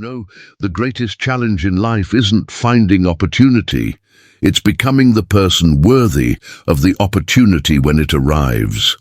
know, the greatest challenge in life isn't finding opportunity. It's becoming the person worthy of the opportunity when it arrives.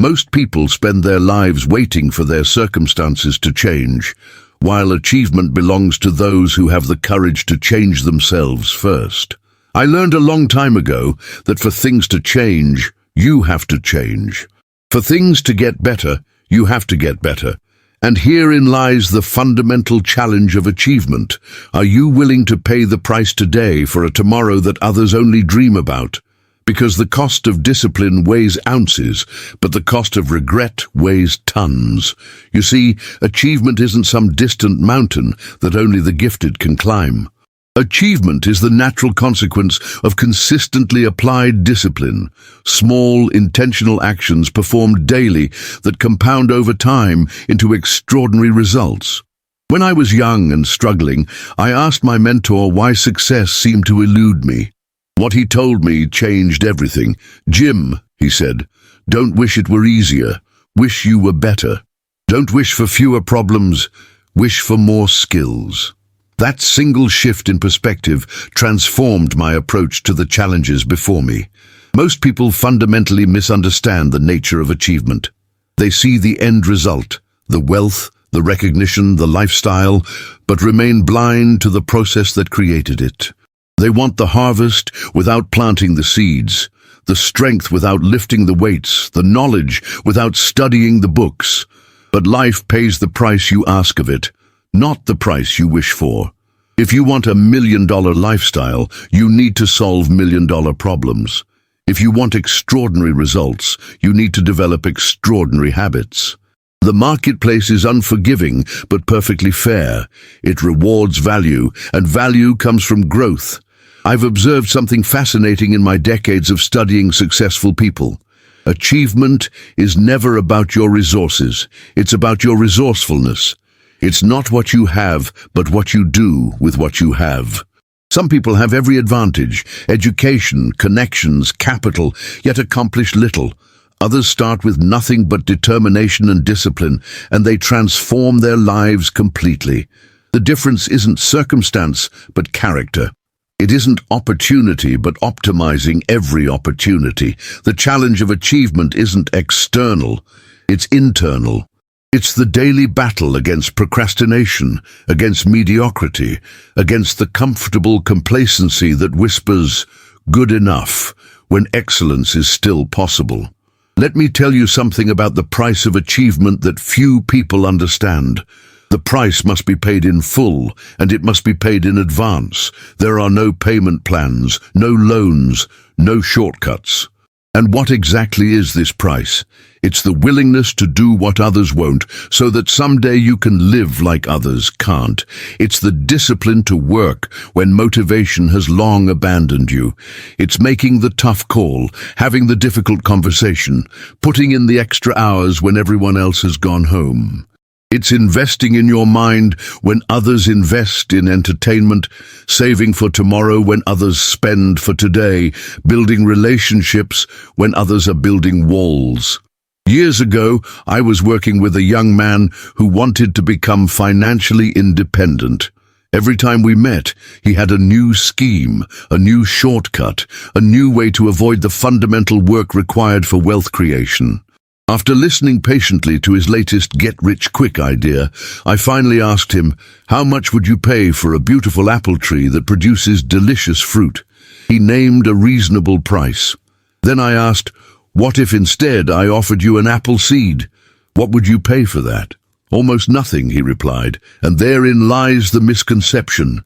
Most people spend their lives waiting for their circumstances to change, while achievement belongs to those who have the courage to change themselves first. I learned a long time ago that for things to change, you have to change. For things to get better, you have to get better. And herein lies the fundamental challenge of achievement. Are you willing to pay the price today for a tomorrow that others only dream about? Because the cost of discipline weighs ounces, but the cost of regret weighs tons. You see, achievement isn't some distant mountain that only the gifted can climb. Achievement is the natural consequence of consistently applied discipline, small, intentional actions performed daily that compound over time into extraordinary results. When I was young and struggling, I asked my mentor why success seemed to elude me. What he told me changed everything. "Jim," he said, "don't wish it were easier. Wish you were better. Don't wish for fewer problems. Wish for more skills." That single shift in perspective transformed my approach to the challenges before me. Most people fundamentally misunderstand the nature of achievement. They see the end result, the wealth, the recognition, the lifestyle, but remain blind to the process that created it. They want the harvest without planting the seeds, the strength without lifting the weights, the knowledge without studying the books. But life pays the price you ask of it, not the price you wish for. If you want a $1 million lifestyle, you need to solve $1 million problems. If you want extraordinary results, you need to develop extraordinary habits. The marketplace is unforgiving but perfectly fair. It rewards value, and value comes from growth. I've observed something fascinating in my decades of studying successful people. Achievement is never about your resources. It's about your resourcefulness. It's not what you have, but what you do with what you have. Some people have every advantage, education, connections, capital, yet accomplish little. Others start with nothing but determination and discipline, and they transform their lives completely. The difference isn't circumstance, but character. It isn't opportunity, but optimizing every opportunity. The challenge of achievement isn't external, it's internal. It's the daily battle against procrastination, against mediocrity, against the comfortable complacency that whispers, "good enough," when excellence is still possible. Let me tell you something about the price of achievement that few people understand. The price must be paid in full, and it must be paid in advance. There are no payment plans, no loans, no shortcuts. And what exactly is this price? It's the willingness to do what others won't, so that someday you can live like others can't. It's the discipline to work when motivation has long abandoned you. It's making the tough call, having the difficult conversation, putting in the extra hours when everyone else has gone home. It's investing in your mind when others invest in entertainment, saving for tomorrow when others spend for today, building relationships when others are building walls. Years ago, I was working with a young man who wanted to become financially independent. Every time we met, he had a new scheme, a new shortcut, a new way to avoid the fundamental work required for wealth creation. After listening patiently to his latest get-rich-quick idea, I finally asked him, "How much would you pay for a beautiful apple tree that produces delicious fruit?" He named a reasonable price. Then I asked, "What if instead I offered you an apple seed? What would you pay for that?" "Almost nothing," he replied, and therein lies the misconception.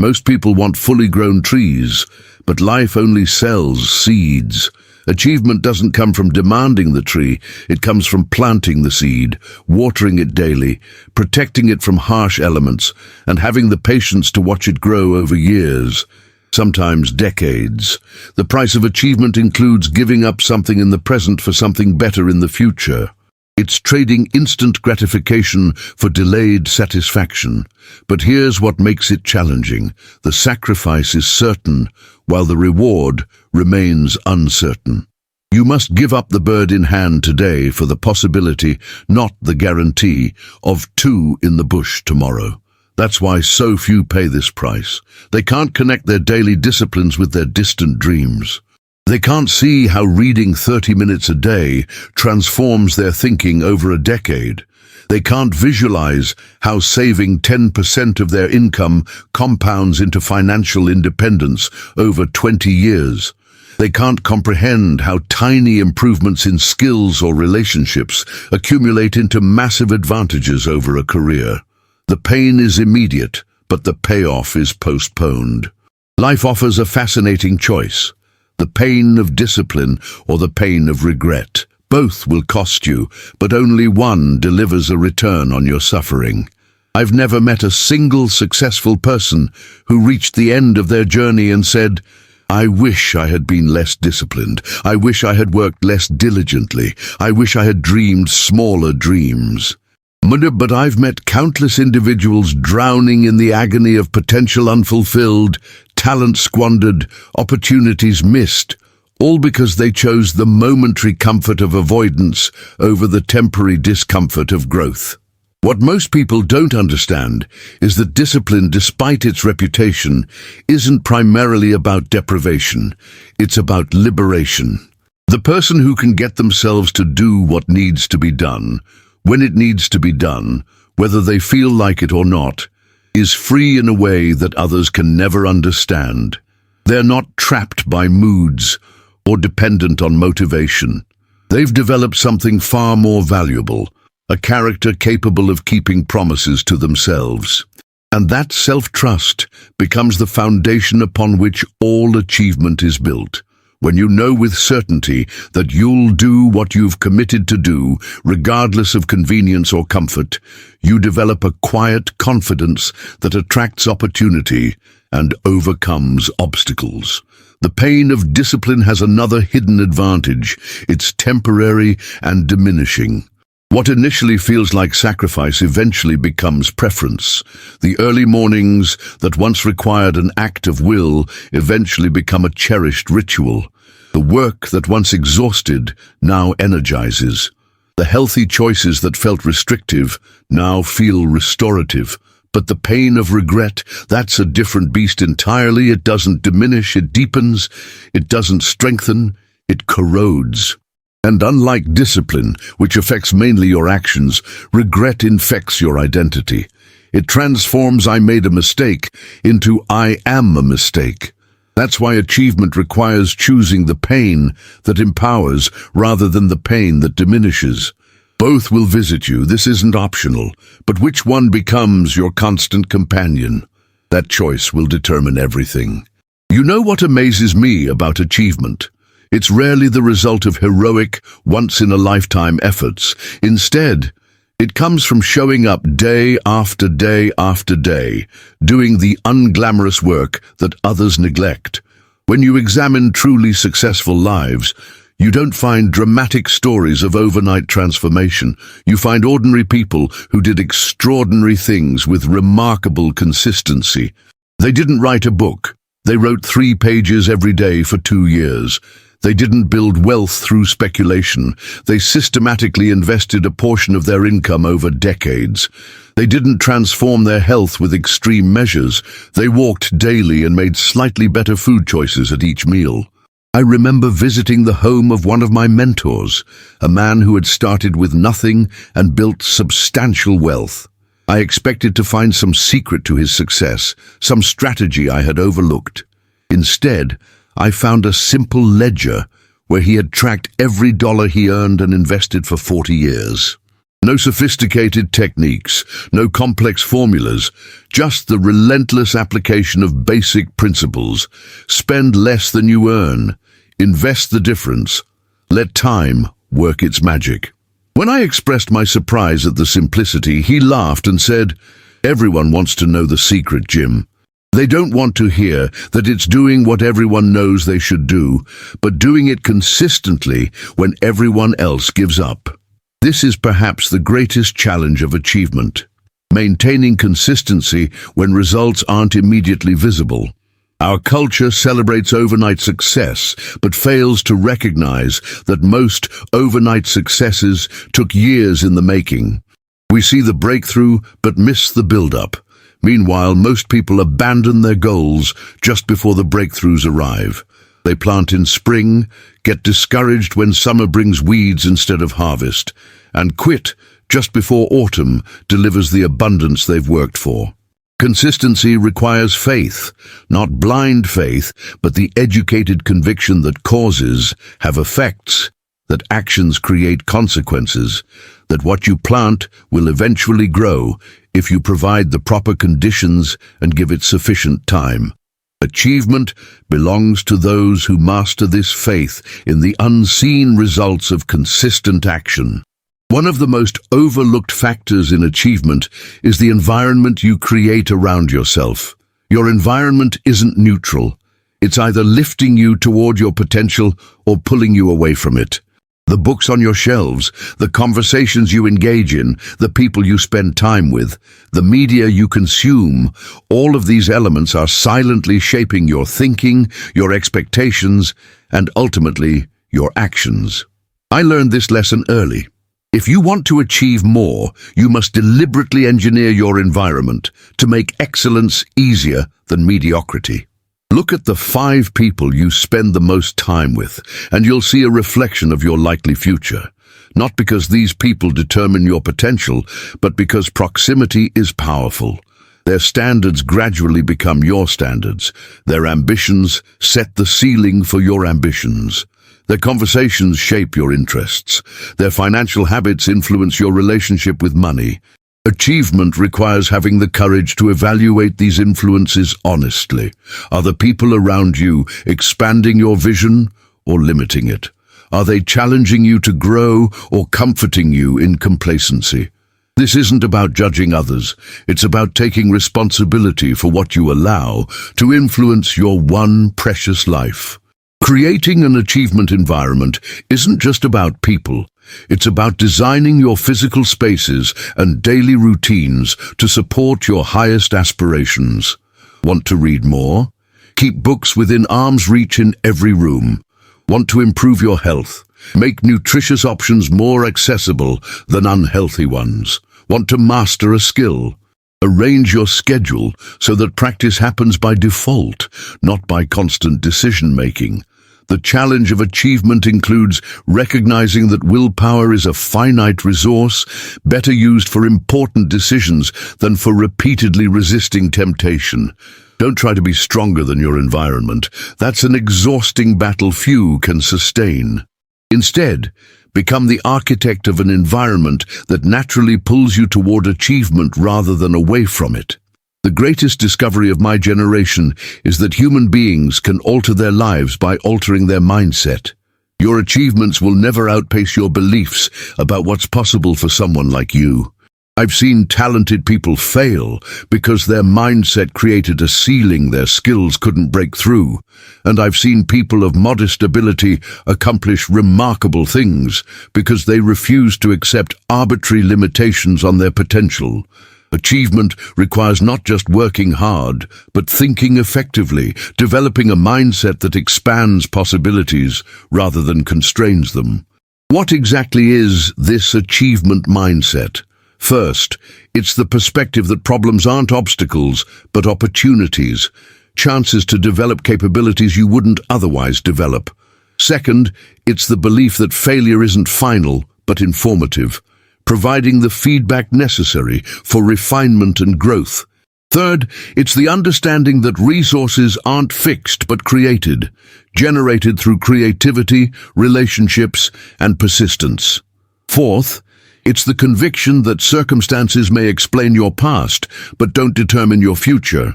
Most people want fully grown trees, but life only sells seeds. Achievement doesn't come from demanding the tree, it comes from planting the seed, watering it daily, protecting it from harsh elements, and having the patience to watch it grow over years, sometimes decades. The price of achievement includes giving up something in the present for something better in the future. It's trading instant gratification for delayed satisfaction. But here's what makes it challenging. The sacrifice is certain, while the reward remains uncertain. You must give up the bird in hand today for the possibility, not the guarantee, of two in the bush tomorrow. That's why so few pay this price. They can't connect their daily disciplines with their distant dreams. They can't see how reading 30 minutes a day transforms their thinking over a decade. They can't visualize how saving 10% of their income compounds into financial independence over 20 years. They can't comprehend how tiny improvements in skills or relationships accumulate into massive advantages over a career. The pain is immediate, but the payoff is postponed. Life offers a fascinating choice: the pain of discipline or the pain of regret. Both will cost you, but only one delivers a return on your suffering. I've never met a single successful person who reached the end of their journey and said, "I wish I had been less disciplined. I wish I had worked less diligently. I wish I had dreamed smaller dreams." But I've met countless individuals drowning in the agony of potential unfulfilled, talent squandered, opportunities missed, all because they chose the momentary comfort of avoidance over the temporary discomfort of growth. What most people don't understand is that discipline, despite its reputation, isn't primarily about deprivation. It's about liberation. The person who can get themselves to do what needs to be done, when it needs to be done, whether they feel like it or not, is free in a way that others can never understand. They're not trapped by moods or dependent on motivation. They've developed something far more valuable, a character capable of keeping promises to themselves. And that self-trust becomes the foundation upon which all achievement is built. When you know with certainty that you'll do what you've committed to do, regardless of convenience or comfort, you develop a quiet confidence that attracts opportunity and overcomes obstacles. The pain of discipline has another hidden advantage. It's temporary and diminishing. What initially feels like sacrifice eventually becomes preference. The early mornings that once required an act of will eventually become a cherished ritual. The work that once exhausted now energizes. The healthy choices that felt restrictive now feel restorative. But the pain of regret, that's a different beast entirely. It doesn't diminish, it deepens. It doesn't strengthen, it corrodes. And unlike discipline, which affects mainly your actions, regret infects your identity. It transforms "I made a mistake" into "I am a mistake." That's why achievement requires choosing the pain that empowers rather than the pain that diminishes. Both will visit you, this isn't optional, but which one becomes your constant companion? That choice will determine everything. You know what amazes me about achievement? It's rarely the result of heroic, once-in-a-lifetime efforts. Instead, it comes from showing up day after day after day, doing the unglamorous work that others neglect. When you examine truly successful lives, you don't find dramatic stories of overnight transformation. You find ordinary people who did extraordinary things with remarkable consistency. They didn't write a book. They wrote 3 pages every day for 2 years. They didn't build wealth through speculation. They systematically invested a portion of their income over decades. They didn't transform their health with extreme measures. They walked daily and made slightly better food choices at each meal. I remember visiting the home of one of my mentors, a man who had started with nothing and built substantial wealth. I expected to find some secret to his success, some strategy I had overlooked. Instead, I found a simple ledger where he had tracked every dollar he earned and invested for 40 years. No sophisticated techniques, no complex formulas, just the relentless application of basic principles. Spend less than you earn. Invest the difference. Let time work its magic. When I expressed my surprise at the simplicity, he laughed and said, "Everyone wants to know the secret, Jim. They don't want to hear that it's doing what everyone knows they should do, but doing it consistently when everyone else gives up." This is perhaps the greatest challenge of achievement, maintaining consistency when results aren't immediately visible. Our culture celebrates overnight success, but fails to recognize that most overnight successes took years in the making. We see the breakthrough, but miss the build-up. Meanwhile, most people abandon their goals just before the breakthroughs arrive. They plant in spring, get discouraged when summer brings weeds instead of harvest, and quit just before autumn delivers the abundance they've worked for. Consistency requires faith, not blind faith, but the educated conviction that causes have effects, that actions create consequences, that what you plant will eventually grow if you provide the proper conditions and give it sufficient time. Achievement belongs to those who master this faith in the unseen results of consistent action. One of the most overlooked factors in achievement is the environment you create around yourself. Your environment isn't neutral. It's either lifting you toward your potential or pulling you away from it. The books on your shelves, the conversations you engage in, the people you spend time with, the media you consume, all of these elements are silently shaping your thinking, your expectations, and ultimately, your actions. I learned this lesson early. If you want to achieve more, you must deliberately engineer your environment to make excellence easier than mediocrity. Look at the 5 people you spend the most time with, and you'll see a reflection of your likely future. Not because these people determine your potential, but because proximity is powerful. Their standards gradually become your standards. Their ambitions set the ceiling for your ambitions. Their conversations shape your interests. Their financial habits influence your relationship with money. Achievement requires having the courage to evaluate these influences honestly. Are the people around you expanding your vision or limiting it? Are they challenging you to grow or comforting you in complacency? This isn't about judging others. It's about taking responsibility for what you allow to influence your one precious life. Creating an achievement environment isn't just about people. It's about designing your physical spaces and daily routines to support your highest aspirations. Want to read more? Keep books within arm's reach in every room. Want to improve your health? Make nutritious options more accessible than unhealthy ones. Want to master a skill? Arrange your schedule so that practice happens by default, not by constant decision-making. The challenge of achievement includes recognizing that willpower is a finite resource, better used for important decisions than for repeatedly resisting temptation. Don't try to be stronger than your environment. That's an exhausting battle few can sustain. Instead, become the architect of an environment that naturally pulls you toward achievement rather than away from it. The greatest discovery of my generation is that human beings can alter their lives by altering their mindset. Your achievements will never outpace your beliefs about what's possible for someone like you. I've seen talented people fail because their mindset created a ceiling their skills couldn't break through. And I've seen people of modest ability accomplish remarkable things because they refused to accept arbitrary limitations on their potential. Achievement requires not just working hard, but thinking effectively, developing a mindset that expands possibilities rather than constrains them. What exactly is this achievement mindset? First, it's the perspective that problems aren't obstacles, but opportunities, chances to develop capabilities you wouldn't otherwise develop. Second, it's the belief that failure isn't final, but informative, providing the feedback necessary for refinement and growth. Third, it's the understanding that resources aren't fixed but created, generated through creativity, relationships, and persistence. Fourth, it's the conviction that circumstances may explain your past but don't determine your future.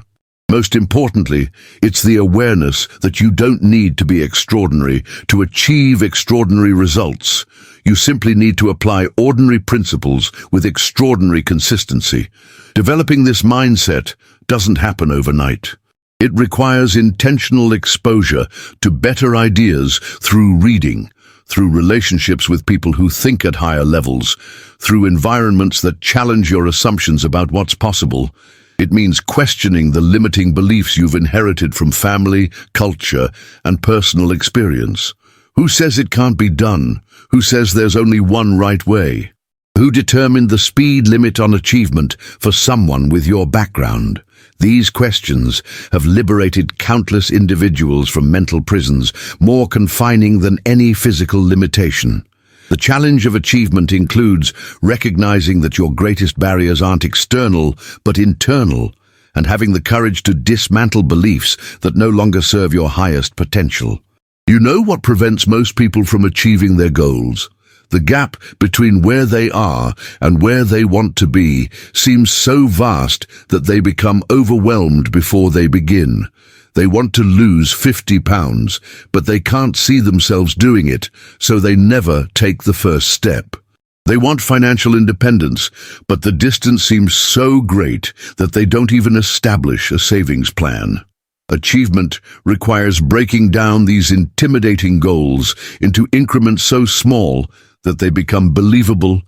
Most importantly, it's the awareness that you don't need to be extraordinary to achieve extraordinary results. You simply need to apply ordinary principles with extraordinary consistency. Developing this mindset doesn't happen overnight. It requires intentional exposure to better ideas through reading, through relationships with people who think at higher levels, through environments that challenge your assumptions about what's possible. It means questioning the limiting beliefs you've inherited from family, culture, and personal experience. Who says it can't be done? Who says there's only one right way? Who determined the speed limit on achievement for someone with your background? These questions have liberated countless individuals from mental prisons, more confining than any physical limitation. The challenge of achievement includes recognizing that your greatest barriers aren't external, but internal, and having the courage to dismantle beliefs that no longer serve your highest potential. You know what prevents most people from achieving their goals? The gap between where they are and where they want to be seems so vast that they become overwhelmed before they begin. They want to lose 50 pounds, but they can't see themselves doing it, so they never take the first step. They want financial independence, but the distance seems so great that they don't even establish a savings plan. Achievement requires breaking down these intimidating goals into increments so small that they become believable,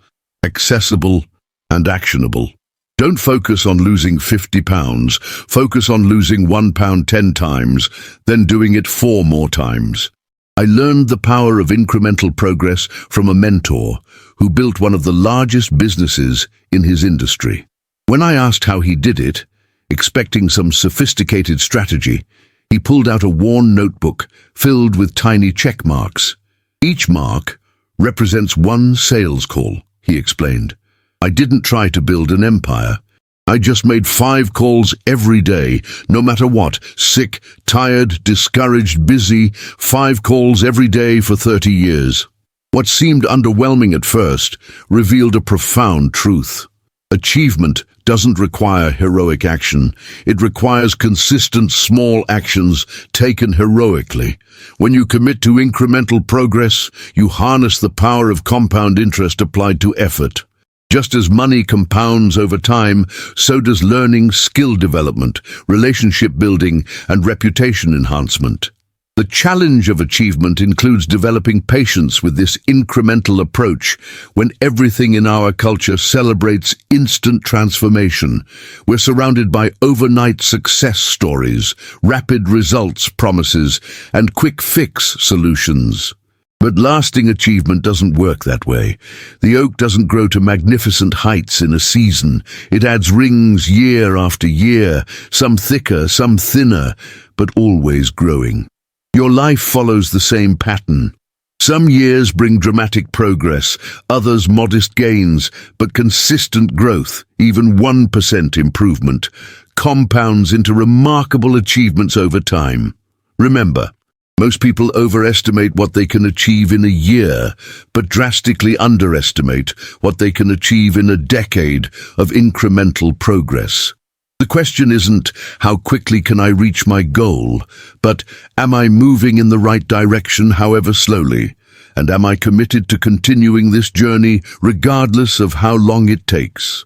accessible, and actionable. Don't focus on losing 50 pounds, focus on losing 1 pound 10 times, then doing it 4 more times. I learned the power of incremental progress from a mentor who built one of the largest businesses in his industry. When I asked how he did it, expecting some sophisticated strategy, he pulled out a worn notebook filled with tiny check marks. Each mark represents one sales call, he explained. I didn't try to build an empire. I just made 5 calls every day, no matter what, sick, tired, discouraged, busy, 5 calls every day for 30 years. What seemed underwhelming at first revealed a profound truth. Achievement doesn't require heroic action. It requires consistent small actions taken heroically. When you commit to incremental progress, you harness the power of compound interest applied to effort. Just as money compounds over time, so does learning, skill development, relationship building, and reputation enhancement. The challenge of achievement includes developing patience with this incremental approach. When everything in our culture celebrates instant transformation, we're surrounded by overnight success stories, rapid results promises, and quick fix solutions. But lasting achievement doesn't work that way. The oak doesn't grow to magnificent heights in a season. It adds rings year after year, some thicker, some thinner, but always growing. Your life follows the same pattern. Some years bring dramatic progress, others modest gains, but consistent growth, even 1% improvement, compounds into remarkable achievements over time. Remember, most people overestimate what they can achieve in a year, but drastically underestimate what they can achieve in a decade of incremental progress. The question isn't, how quickly can I reach my goal, but am I moving in the right direction, however slowly? And am I committed to continuing this journey regardless of how long it takes?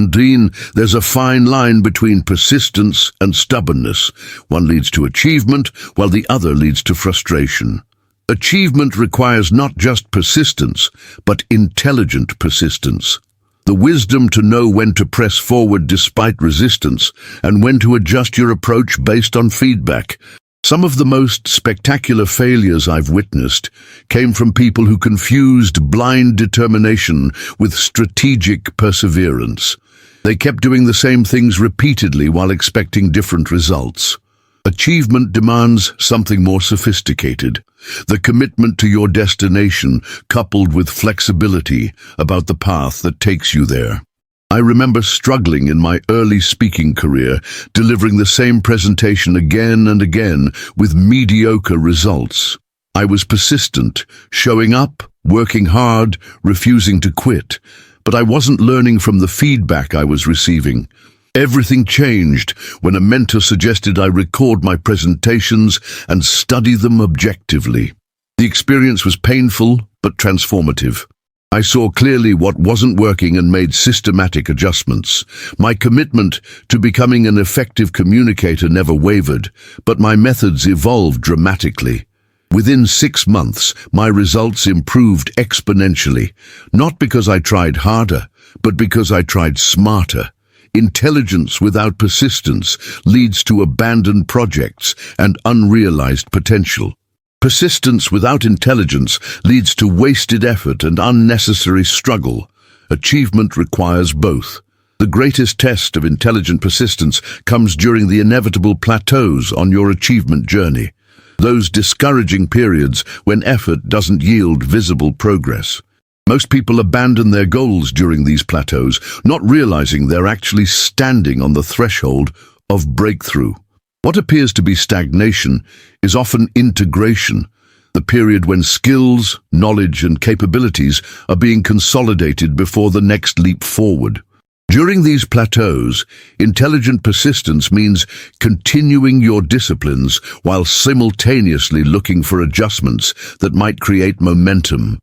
Dean, there's a fine line between persistence and stubbornness. One leads to achievement, while the other leads to frustration. Achievement requires not just persistence, but intelligent persistence. The wisdom to know when to press forward despite resistance, and when to adjust your approach based on feedback. Some of the most spectacular failures I've witnessed came from people who confused blind determination with strategic perseverance. They kept doing the same things repeatedly while expecting different results. Achievement demands something more sophisticated, the commitment to your destination coupled with flexibility about the path that takes you there. I remember struggling in my early speaking career, delivering the same presentation again and again with mediocre results. I was persistent, showing up, working hard, refusing to quit, but I wasn't learning from the feedback I was receiving. Everything changed when a mentor suggested I record my presentations and study them objectively. The experience was painful but transformative. I saw clearly what wasn't working and made systematic adjustments. My commitment to becoming an effective communicator never wavered, but my methods evolved dramatically. Within 6 months, my results improved exponentially, not because I tried harder, but because I tried smarter. Intelligence without persistence leads to abandoned projects and unrealized potential. Persistence without intelligence leads to wasted effort and unnecessary struggle. Achievement requires both. The greatest test of intelligent persistence comes during the inevitable plateaus on your achievement journey. Those discouraging periods when effort doesn't yield visible progress. Most people abandon their goals during these plateaus, not realizing they're actually standing on the threshold of breakthrough. What appears to be stagnation is often integration, the period when skills, knowledge, and capabilities are being consolidated before the next leap forward. During these plateaus, intelligent persistence means continuing your disciplines while simultaneously looking for adjustments that might create momentum.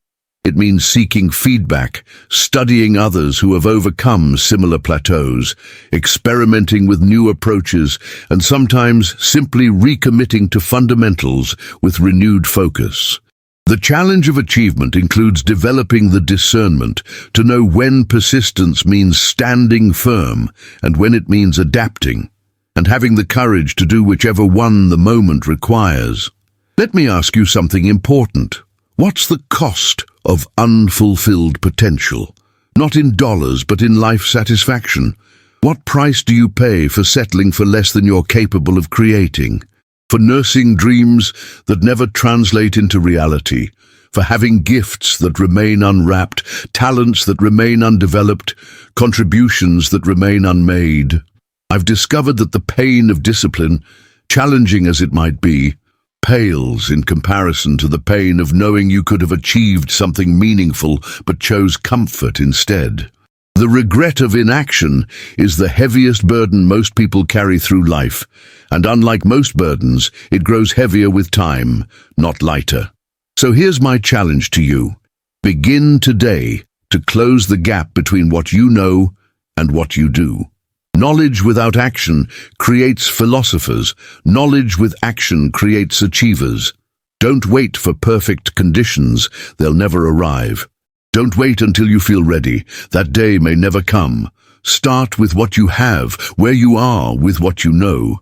It means seeking feedback, studying others who have overcome similar plateaus, experimenting with new approaches, and sometimes simply recommitting to fundamentals with renewed focus. The challenge of achievement includes developing the discernment to know when persistence means standing firm and when it means adapting, and having the courage to do whichever one the moment requires. Let me ask you something important. What's the cost of unfulfilled potential? Not in dollars, but in life satisfaction. What price do you pay for settling for less than you're capable of creating? For nursing dreams that never translate into reality? For having gifts that remain unwrapped, talents that remain undeveloped, contributions that remain unmade? I've discovered that the pain of discipline, challenging as it might be, pales in comparison to the pain of knowing you could have achieved something meaningful but chose comfort instead. The regret of inaction is the heaviest burden most people carry through life, and unlike most burdens, it grows heavier with time, not lighter. So here's my challenge to you. Begin today to close the gap between what you know and what you do. Knowledge without action creates philosophers. Knowledge with action creates achievers. Don't wait for perfect conditions. They'll never arrive. Don't wait until you feel ready. That day may never come. Start with what you have, where you are with what you know.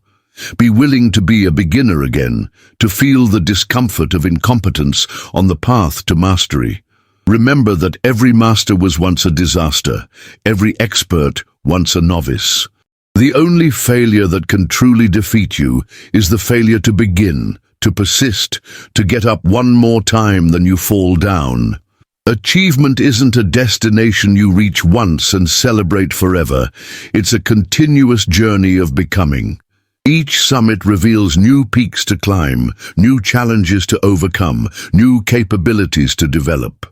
Be willing to be a beginner again, to feel the discomfort of incompetence on the path to mastery. Remember that every master was once a disaster, every expert once a novice. The only failure that can truly defeat you is the failure to begin, to persist, to get up one more time than you fall down. Achievement isn't a destination you reach once and celebrate forever. It's a continuous journey of becoming. Each summit reveals new peaks to climb, new challenges to overcome, new capabilities to develop.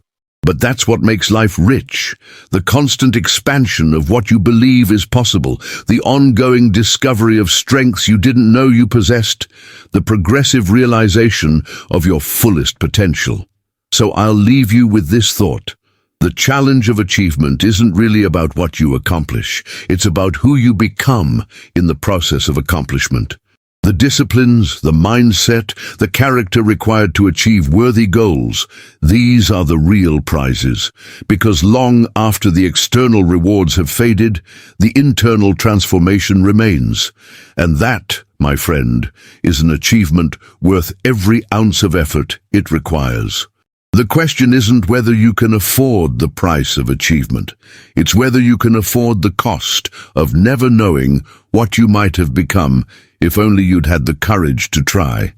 But that's what makes life rich, the constant expansion of what you believe is possible, the ongoing discovery of strengths you didn't know you possessed, the progressive realization of your fullest potential. So I'll leave you with this thought. The challenge of achievement isn't really about what you accomplish. It's about who you become in the process of accomplishment. The disciplines, the mindset, the character required to achieve worthy goals, these are the real prizes. Because long after the external rewards have faded, the internal transformation remains. And that, my friend, is an achievement worth every ounce of effort it requires. The question isn't whether you can afford the price of achievement. It's whether you can afford the cost of never knowing what you might have become if only you'd had the courage to try.